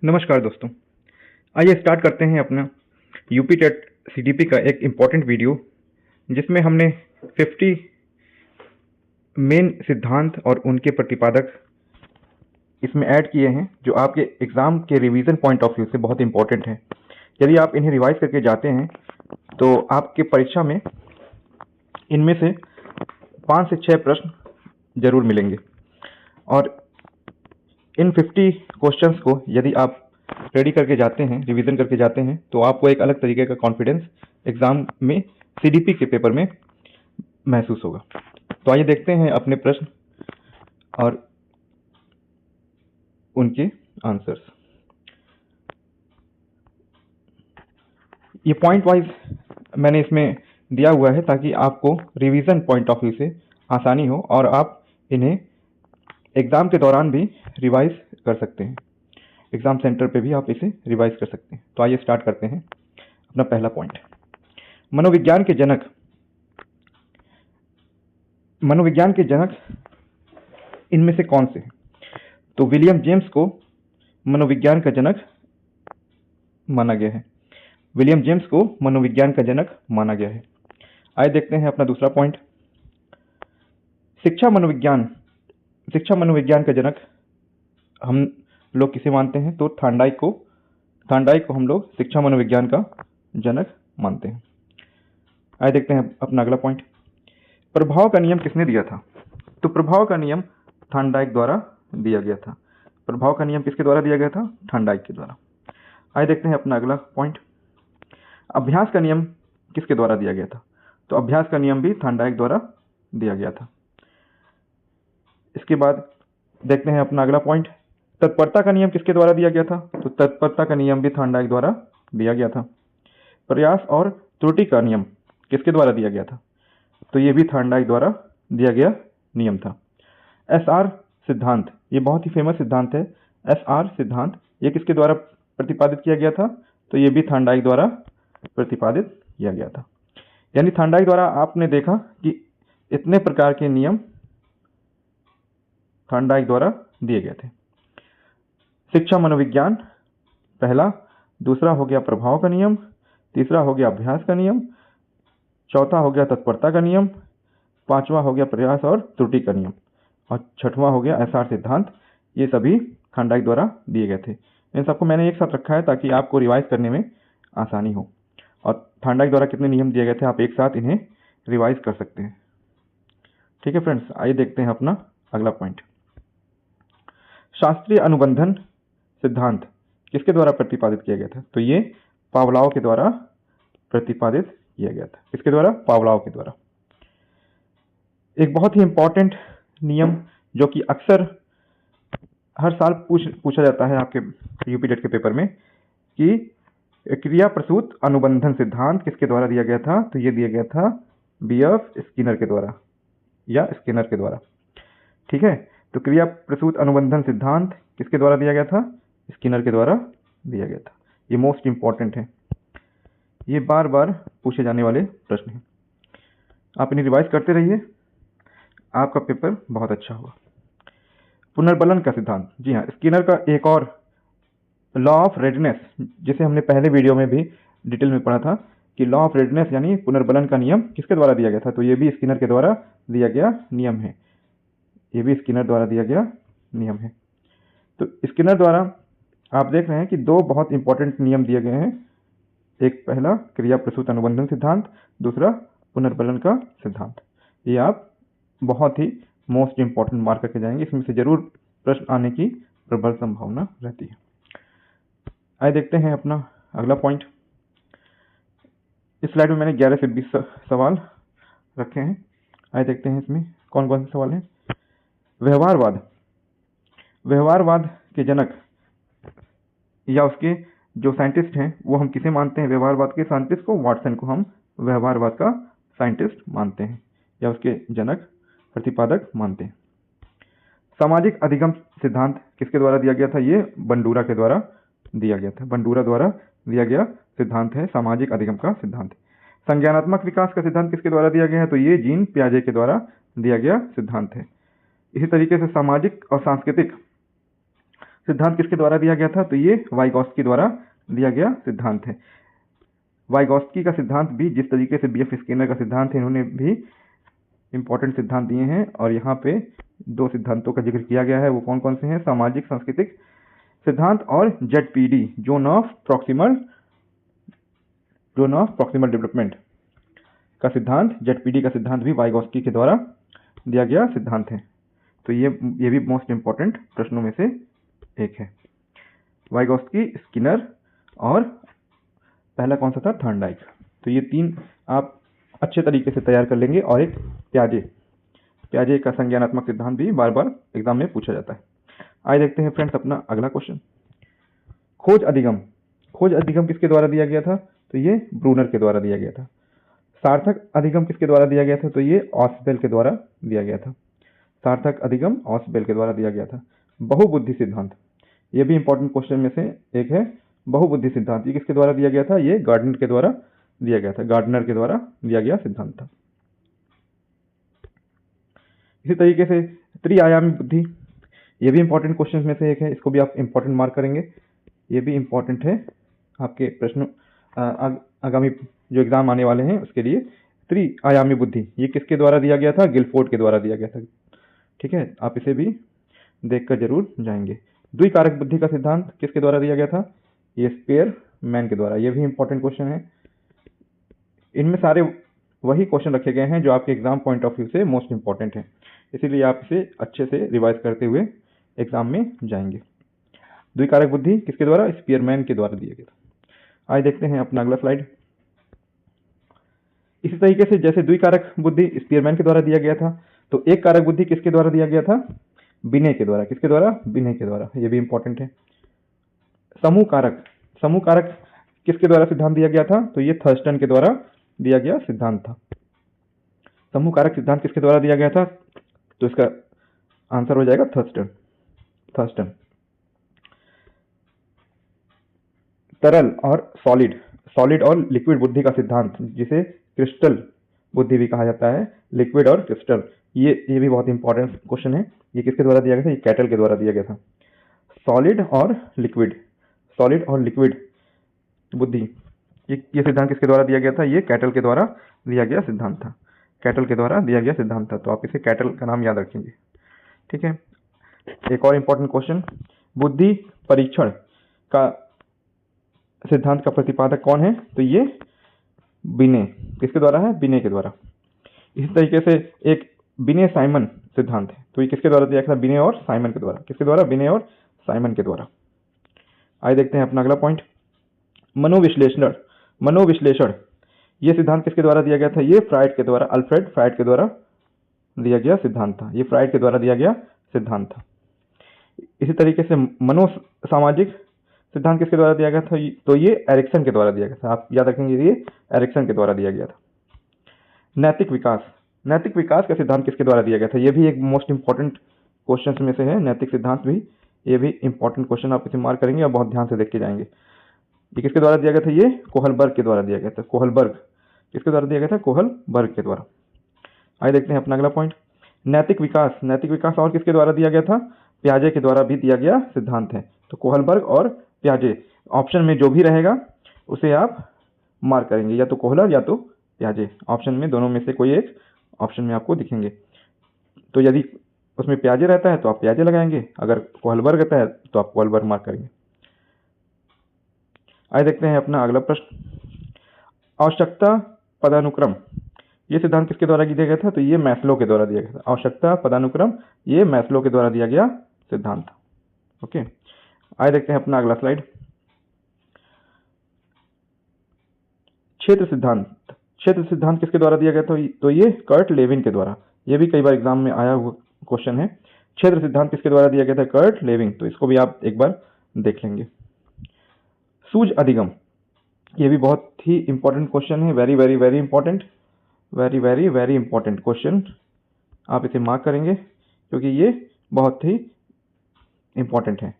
नमस्कार दोस्तों, आइए स्टार्ट करते हैं अपना यूपी टेट सीडीपी का एक इम्पॉर्टेंट वीडियो, जिसमें हमने 50 मेन सिद्धांत और उनके प्रतिपादक इसमें ऐड किए हैं, जो आपके एग्ज़ाम के रिवीजन पॉइंट ऑफ व्यू से बहुत इंपॉर्टेंट हैं। यदि आप इन्हें रिवाइज करके जाते हैं तो आपके परीक्षा में इनमें से 5 से 6 प्रश्न जरूर मिलेंगे। और इन 50 क्वेश्चंस को यदि आप रेडी करके जाते हैं, रिवीजन करके जाते हैं, तो आपको एक अलग तरीके का कॉन्फिडेंस एग्जाम में सीडीपी के पेपर में महसूस होगा। तो आइए देखते हैं अपने प्रश्न और उनके आंसर्स। ये पॉइंट वाइज मैंने इसमें दिया हुआ है ताकि आपको रिवीजन पॉइंट ऑफ व्यू से आसानी हो और आप इन्हें एग्जाम के दौरान भी रिवाइज कर सकते हैं। एग्जाम सेंटर पे भी आप इसे रिवाइज कर सकते हैं। तो आइए स्टार्ट करते हैं अपना पहला पॉइंट। मनोविज्ञान के जनक इनमें से कौन से हैं? तो विलियम जेम्स को मनोविज्ञान का जनक माना गया है। विलियम जेम्स को मनोविज्ञान का जनक माना गया है। आइए देखते हैं अपना दूसरा पॉइंट। शिक्षा मनोविज्ञान का जनक हम लोग किसे मानते हैं? तो थार्नडाइक को हम लोग शिक्षा मनोविज्ञान का जनक मानते हैं। आइए देखते हैं अपना अगला पॉइंट। प्रभाव का नियम किसने दिया था? तो प्रभाव का नियम थार्नडाइक द्वारा दिया गया था। प्रभाव का नियम किसके द्वारा दिया गया था? थार्नडाइक के द्वारा। आइए देखते हैं अपना अगला पॉइंट। अभ्यास का नियम किसके द्वारा दिया गया था? तो अभ्यास का नियम भी थार्नडाइक द्वारा दिया गया था। इसके बाद देखते हैं अपना अगला पॉइंट। तत्परता का नियम किसके द्वारा दिया गया था? तो तत्परता का नियम भी थार्नडाइक द्वारा दिया गया था। प्रयास और त्रुटि का नियम किसके द्वारा दिया गया था? तो ये भी थार्नडाइक द्वारा दिया गया नियम था। एसआर सिद्धांत, ये बहुत ही फेमस सिद्धांत है। एसआर सिद्धांत ये किसके द्वारा प्रतिपादित किया गया था? तो ये भी थार्नडाइक द्वारा प्रतिपादित किया गया था। यानी थार्नडाइक द्वारा आपने देखा कि इतने प्रकार के नियम थार्नडाइक द्वारा दिए गए थे। शिक्षा मनोविज्ञान पहला, दूसरा हो गया प्रभाव का नियम, तीसरा हो गया अभ्यास का नियम, चौथा हो गया तत्परता का नियम, पांचवा हो गया प्रयास और त्रुटि का नियम, और छठवां हो गया एसआर सिद्धांत। ये सभी थार्नडाइक द्वारा दिए गए थे। इन सबको मैंने एक साथ रखा है ताकि आपको रिवाइज करने में आसानी हो। और थार्नडाइक द्वारा कितने नियम दिए गए थे, आप एक साथ इन्हें रिवाइज कर सकते हैं। ठीक है फ्रेंड्स, आइए देखते हैं अपना अगला पॉइंट। शास्त्रीय अनुबंधन सिद्धांत किसके द्वारा प्रतिपादित किया गया था? तो ये पावलोव के द्वारा प्रतिपादित किया गया था। किसके द्वारा? पावलोव के द्वारा। एक बहुत ही इंपॉर्टेंट नियम जो कि अक्सर हर साल पूछा जाता है आपके यूपी टेट के पेपर में कि क्रिया प्रसूत अनुबंधन सिद्धांत किसके द्वारा दिया गया था? तो ये दिया गया था बीएफ स्किनर के द्वारा या स्किनर के द्वारा। ठीक है, तो क्रिया प्रसूत अनुबंधन सिद्धांत किसके द्वारा दिया गया था? स्किनर के द्वारा दिया गया था। ये मोस्ट इंपॉर्टेंट है, ये बार बार पूछे जाने वाले प्रश्न हैं। आप इन्हें रिवाइज करते रहिए, आपका पेपर बहुत अच्छा होगा। पुनर्बलन का सिद्धांत, जी हाँ, स्किनर का एक और लॉ ऑफ रेडनेस, जिसे हमने पहले वीडियो में भी डिटेल में पढ़ा था कि लॉ ऑफ रेडनेस यानी पुनर्बलन का नियम किसके द्वारा दिया गया था? तो ये भी स्किनर के द्वारा दिया गया नियम है। ये भी स्किनर द्वारा दिया गया नियम है। तो स्किनर द्वारा आप देख रहे हैं कि दो बहुत इंपॉर्टेंट नियम दिए गए हैं। एक पहला क्रिया प्रसूत अनुबंधन सिद्धांत, दूसरा पुनर्बलन का सिद्धांत। ये आप बहुत ही मोस्ट इंपॉर्टेंट मार्क करके जाएंगे। इसमें से जरूर प्रश्न आने की प्रबल संभावना रहती है। आइए देखते हैं अपना अगला पॉइंट। इस स्लाइड में मैंने 11 से 20 सवाल रखे हैं। आइए देखते हैं इसमें कौन कौन से सवाल हैं। व्यवहारवाद के जनक या उसके जो साइंटिस्ट हैं वो हम किसे मानते हैं? व्यवहारवाद के साइंटिस्ट को, वाटसन को हम व्यवहारवाद का साइंटिस्ट मानते हैं या उसके जनक प्रतिपादक मानते हैं। सामाजिक अधिगम सिद्धांत किसके द्वारा दिया गया था? ये बंडूरा के द्वारा दिया गया था। बंडूरा द्वारा दिया गया सिद्धांत है सामाजिक अधिगम का सिद्धांत। संज्ञानात्मक विकास का सिद्धांत किसके द्वारा दिया गया है? तो ये जीन पियाजे के द्वारा दिया गया सिद्धांत है। इसी तरीके से सामाजिक और सांस्कृतिक सिद्धांत किसके द्वारा दिया गया था? तो ये वाइगॉत्स्की द्वारा दिया गया सिद्धांत है। वाइगॉत्स्की का सिद्धांत भी जिस तरीके से बीएफ स्किनर का सिद्धांत है, इन्होंने भी इंपॉर्टेंट सिद्धांत दिए हैं, और यहाँ पे दो सिद्धांतों का जिक्र किया गया है। वो कौन कौन से हैं? सामाजिक सांस्कृतिक सिद्धांत और ZPD, zone of proximal development का सिद्धांत, जेडपीडी का सिद्धांत भी वाइगॉत्स्की के द्वारा दिया गया सिद्धांत है। तो ये भी मोस्ट इंपॉर्टेंट प्रश्नों में से एक है। वाइगॉत्स्की, स्किनर और पहला कौन सा था? थॉर्नडाइक। तो ये तीन आप अच्छे तरीके से तैयार कर लेंगे। और एक प्याजे का संज्ञानात्मक सिद्धांत भी बार बार एग्जाम में पूछा जाता है। आइए देखते हैं फ्रेंड्स अपना अगला क्वेश्चन। खोज अधिगम किसके द्वारा दिया गया था? तो ये ब्रूनर के द्वारा दिया गया था। सार्थक अधिगम किसके द्वारा दिया गया था? तो ये ऑसबेल के द्वारा दिया गया था। सार्थक अधिगम ऑसबेल के द्वारा दिया गया था। बहुबुद्धि सिद्धांत, ये भी इंपॉर्टेंट क्वेश्चन में से एक है। बहुबुद्धि सिद्धांत ये किसके द्वारा दिया गया था? ये गार्डनर के द्वारा दिया गया था। गार्डनर के द्वारा दिया गया सिद्धांत था। इसी तरीके से त्रिआयामी बुद्धि, ये भी इंपॉर्टेंट क्वेश्चन में से एक है। इसको भी आप इंपॉर्टेंट मार्क करेंगे। ये भी इंपॉर्टेंट है आपके प्रश्न आगामी जो एग्जाम आने वाले हैं उसके लिए। त्रिआयामी बुद्धि ये किसके द्वारा दिया गया था? गिलफोर्ड के द्वारा दिया गया था। ठीक है, आप इसे भी देखकर जरूर जाएंगे। द्विकारक बुद्धि का सिद्धांत किसके द्वारा दिया गया था? ये स्पेयरमैन के द्वारा। ये भी इंपॉर्टेंट क्वेश्चन है। इनमें सारे वही क्वेश्चन रखे गए हैं जो आपके एग्जाम पॉइंट ऑफ व्यू से मोस्ट इंपॉर्टेंट है, इसीलिए आप इसे अच्छे से रिवाइज करते हुए एग्जाम में जाएंगे। द्विकारक बुद्धि किसके द्वारा? स्पेयरमैन के द्वारा दिया गया था। आइए देखते हैं अपना अगला स्लाइड। इसी तरीके से जैसे द्विकारक बुद्धि स्पेयरमैन के द्वारा दिया गया था, तो एक कारक बुद्धि किसके द्वारा दिया गया था? बिने के द्वारा। किसके द्वारा? बिने के द्वारा। ये भी इंपॉर्टेंट है। समूह कारक किसके द्वारा सिद्धांत दिया गया था? तो ये थर्स्टन के द्वारा दिया गया सिद्धांत था। समूह कारक सिद्धांत किसके द्वारा दिया गया था? तो इसका आंसर हो जाएगा थर्स्टन। तरल और सॉलिड और लिक्विड बुद्धि का सिद्धांत, जिसे क्रिस्टल बुद्धि भी कहा जाता है, लिक्विड और क्रिस्टल, ये भी बहुत इंपॉर्टेंट क्वेश्चन है। ये किसके द्वारा दिया गया था? ये कैटल के द्वारा दिया गया था। सॉलिड और लिक्विड बुद्धि, ये सिद्धांत किसके द्वारा दिया गया था? ये कैटल के द्वारा दिया गया सिद्धांत था। कैटल के द्वारा दिया गया सिद्धांत था। तो आप इसे कैटल का नाम याद रखेंगे। ठीक है, एक और इंपॉर्टेंट क्वेश्चन, बुद्धि परीक्षण का सिद्धांत का प्रतिपादक कौन है? तो ये बिने। किसके द्वारा है? बिने के द्वारा। इसी तरीके से एक बिने साइमन सिद्धांत है, तो ये किसके द्वारा दिया गया था? बिने और साइमन के द्वारा। किसके द्वारा? बिने और साइमन के द्वारा। आइए देखते हैं अपना अगला पॉइंट, मनोविश्लेषण ये सिद्धांत किसके द्वारा दिया गया था? ये फ्राइड के द्वारा, अल्फ्रेड फ्राइड के द्वारा दिया गया सिद्धांत था। ये फ्राइड के द्वारा दिया गया सिद्धांत था। इसी तरीके से मनोसामाजिक सिद्धांत किसके द्वारा दिया गया था? तो ये एरिक्सन के द्वारा दिया गया था। आप याद रखेंगे, ये एरिक्सन के द्वारा दिया गया था। नैतिक विकास का सिद्धांत किसके द्वारा दिया गया था? ये भी एक मोस्ट इंपॉर्टेंट क्वेश्चन में से है। नैतिक सिद्धांत भी, ये भी इंपॉर्टेंट क्वेश्चन, आप इसे मार्क करेंगे और बहुत ध्यान से देख के जाएंगे। ये किसके द्वारा दिया गया था? ये कोहलबर्ग के द्वारा दिया गया था। किसके द्वारा दिया गया था? कोहलबर्ग के द्वारा। आइए देखते हैं अपना अगला पॉइंट, नैतिक विकास और किसके द्वारा दिया गया था? प्याजे के द्वारा भी दिया गया सिद्धांत है। तो कोहलबर्ग और प्याजे, ऑप्शन में जो भी रहेगा उसे आप मार्क करेंगे, या तो कोहलर या तो प्याजे। ऑप्शन में दोनों में से कोई एक ऑप्शन में आपको दिखेंगे। तो यदि उसमें प्याजे रहता है तो आप प्याजे लगाएंगे, अगर कोहलबर्ग रहता है तो आप कोहलबर्ग मार्क करेंगे। आइए देखते हैं अपना अगला प्रश्न, आवश्यकता पदानुक्रम ये सिद्धांत किसके द्वारा दिया गया था? तो ये मैस्लो के द्वारा दिया गया था। आवश्यकता पदानुक्रम ये मैस्लो के द्वारा दिया गया सिद्धांत था। ओके, आइए देखते हैं अपना अगला स्लाइड, क्षेत्र सिद्धांत किसके द्वारा दिया गया था? तो ये कर्ट लेविन के द्वारा। ये भी कई बार एग्जाम में आया हुआ क्वेश्चन है। क्षेत्र सिद्धांत किसके द्वारा दिया गया था? Kurt Lewin. तो इसको भी आप एक बार देख लेंगे। सूझ अधिगम ये भी बहुत ही इंपॉर्टेंट क्वेश्चन है। Very very very important, very very very important question. आप इसे मार्क करेंगे क्योंकि ये बहुत ही इंपॉर्टेंट है।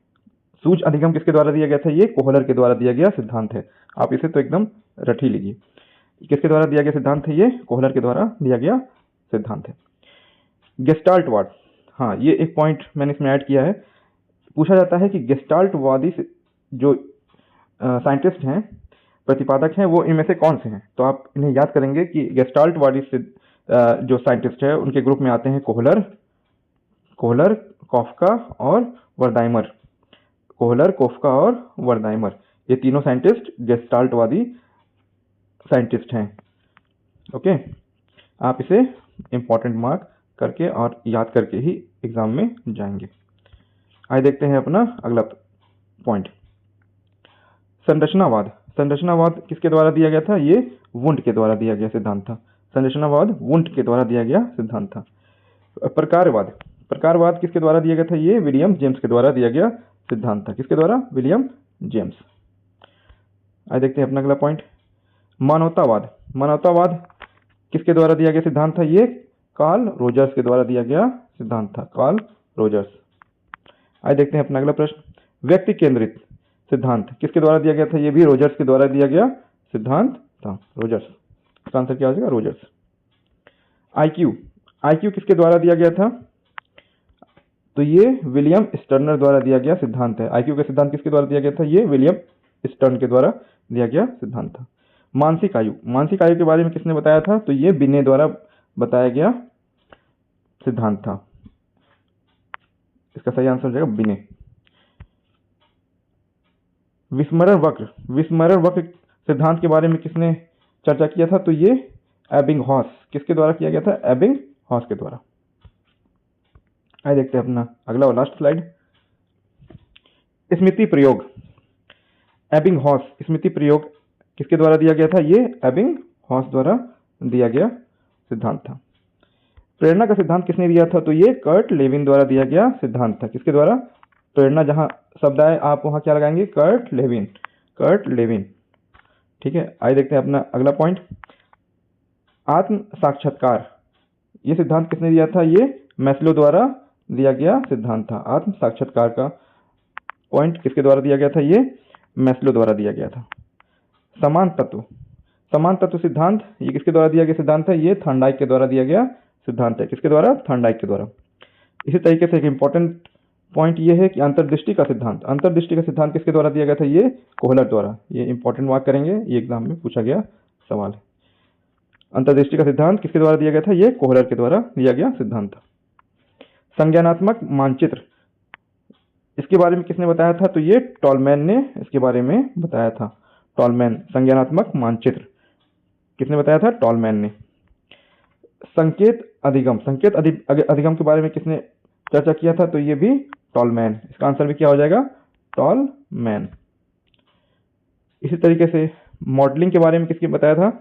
सूझ अधिगम किसके द्वारा दिया गया था? ये कोहलर के द्वारा दिया गया सिद्धांत है। आप इसे तो एकदम रट ही लीजिए। किसके द्वारा दिया गया सिद्धांत है? ये कोहलर के द्वारा दिया गया सिद्धांत है। गेस्टाल्टवाद, हाँ ये एक पॉइंट मैंने इसमें ऐड किया है। पूछा जाता है कि गेस्टाल्टवादी जो साइंटिस्ट हैं, प्रतिपादक हैं, वो इनमें से कौन से हैं। तो आप इन्हें याद करेंगे कि गेस्टाल्टवादी जो साइंटिस्ट है उनके ग्रुप में आते हैं कोहलर, कॉफका और वर्दाइमर। कोहलर, कॉफका और वर्दाइमर, ये तीनों साइंटिस्ट गेस्टाल्टवादी साइंटिस्ट हैं। ओके, आप इसे इंपॉर्टेंट मार्क करके और याद करके ही एग्जाम में जाएंगे। आइए देखते हैं अपना अगला पॉइंट, संरचनावाद। संरचनावाद किसके द्वारा दिया गया था? ये वुंड के द्वारा दिया गया सिद्धांत था। संरचनावाद वुंड के द्वारा दिया गया सिद्धांत था। प्रकारवाद, प्रकारवाद किसके द्वारा दिया गया था? ये विलियम जेम्स के द्वारा दिया गया सिद्धांत था। किसके द्वारा? William James. आइए देखते हैं अपना अगला पॉइंट, मानवतावाद। मानवतावाद किसके द्वारा दिया गया सिद्धांत था? ये कार्ल रोजर्स के द्वारा दिया गया सिद्धांत था, कार्ल रोजर्स। आइए देखते हैं अपना अगला प्रश्न, व्यक्ति केंद्रित सिद्धांत किसके द्वारा दिया गया था? ये भी रोजर्स के द्वारा दिया गया सिद्धांत था, रोजर्स। इसका आंसर क्या हो जाएगा? रोजर्स। आईक्यू, आईक्यू किसके द्वारा दिया गया था? तो ये विलियम स्टर्नर द्वारा दिया गया सिद्धांत है। आईक्यू का सिद्धांत किसके द्वारा दिया गया था? ये विलियम स्टर्न के द्वारा दिया गया सिद्धांत था। मानसिक आयु, मानसिक आयु के बारे में किसने बताया था? तो ये बिने द्वारा बताया गया सिद्धांत था। इसका सही आंसर हो जाएगा बिने। विस्मरण वक्र, विस्मरण वक्र सिद्धांत के बारे में किसने चर्चा किया था? तो ये एबिंगहॉस, किसके द्वारा किया गया था? एबिंगहॉस के द्वारा। आइए देखते हैं अपना अगला और लास्ट स्लाइड, स्मृति प्रयोग। एबिंगहॉस स्मृति प्रयोग किसके द्वारा दिया गया था? ये एबिंगहॉस द्वारा दिया गया सिद्धांत था। प्रेरणा का सिद्धांत किसने दिया था? तो ये कर्ट लेविन द्वारा दिया गया सिद्धांत था। किसके द्वारा? प्रेरणा जहां शब्द आए आप वहां क्या लगाएंगे? Kurt Lewin, Kurt Lewin. ठीक है, आइए देखते हैं अपना अगला पॉइंट, आत्म साक्षात्कार। ये सिद्धांत किसने दिया था? ये मैस्लो द्वारा दिया गया सिद्धांत था। आत्म साक्षात्कार का पॉइंट किसके द्वारा दिया गया था? ये मैस्लो द्वारा दिया गया था। समान तत्व, समान तत्व सिद्धांत ये किसके द्वारा दिया गया सिद्धांत है? ये थॉर्नडाइक के द्वारा दिया गया सिद्धांत है। किसके द्वारा? थॉर्नडाइक के द्वारा। इसी तरीके से एक इंपॉर्टेंट पॉइंट ये है कि अंतर्दृष्टि का सिद्धांत, अंतर्दृष्टि का सिद्धांत किसके द्वारा दिया गया था? ये कोहलर द्वारा। ये इंपॉर्टेंट मार्क करेंगे, ये एग्जाम में पूछा गया सवाल है। अंतर्दृष्टि का सिद्धांत किसके द्वारा दिया गया था? ये कोहलर के द्वारा दिया गया सिद्धांत था। संज्ञानात्मक मानचित्र, इसके बारे में किसने बताया था? तो ये टॉलमैन ने इसके बारे में बताया था। टॉलमैन, संज्ञानात्मक मानचित्र किसने बताया था? टॉलमैन ने। संकेत अधिगम, संकेत अधिगम के बारे में किसने चर्चा किया था? तो ये भी टॉलमैन। इसका आंसर भी क्या हो जाएगा? टॉलमैन। इसी तरीके से मॉडलिंग के बारे में किसने बताया था?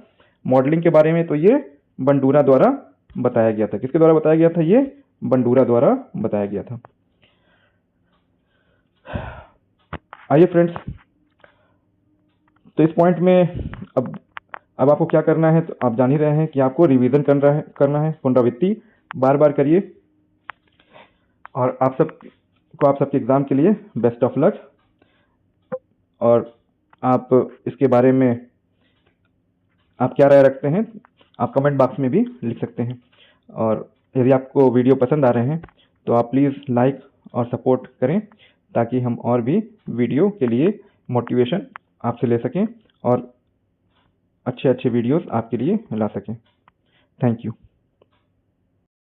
मॉडलिंग के बारे में तो ये बंडूरा द्वारा बताया गया था। किसके द्वारा बताया गया था? ये बंडूरा द्वारा बताया गया था। आइए फ्रेंड्स, तो इस पॉइंट में अब आपको क्या करना है? तो आप जान ही रहे हैं कि आपको रिवीजन करना है, पुनरावृत्ति बार बार करिए। और आप सबके एग्जाम के लिए बेस्ट ऑफ लक। और आप इसके बारे में आप क्या राय रखते हैं आप कमेंट बॉक्स में भी लिख सकते हैं। और यदि आपको वीडियो पसंद आ रहे हैं तो आप प्लीज़ लाइक और सपोर्ट करें ताकि हम और भी वीडियो के लिए मोटिवेशन आपसे ले सकें और अच्छे वीडियोस आपके लिए ला सकें। Thank you.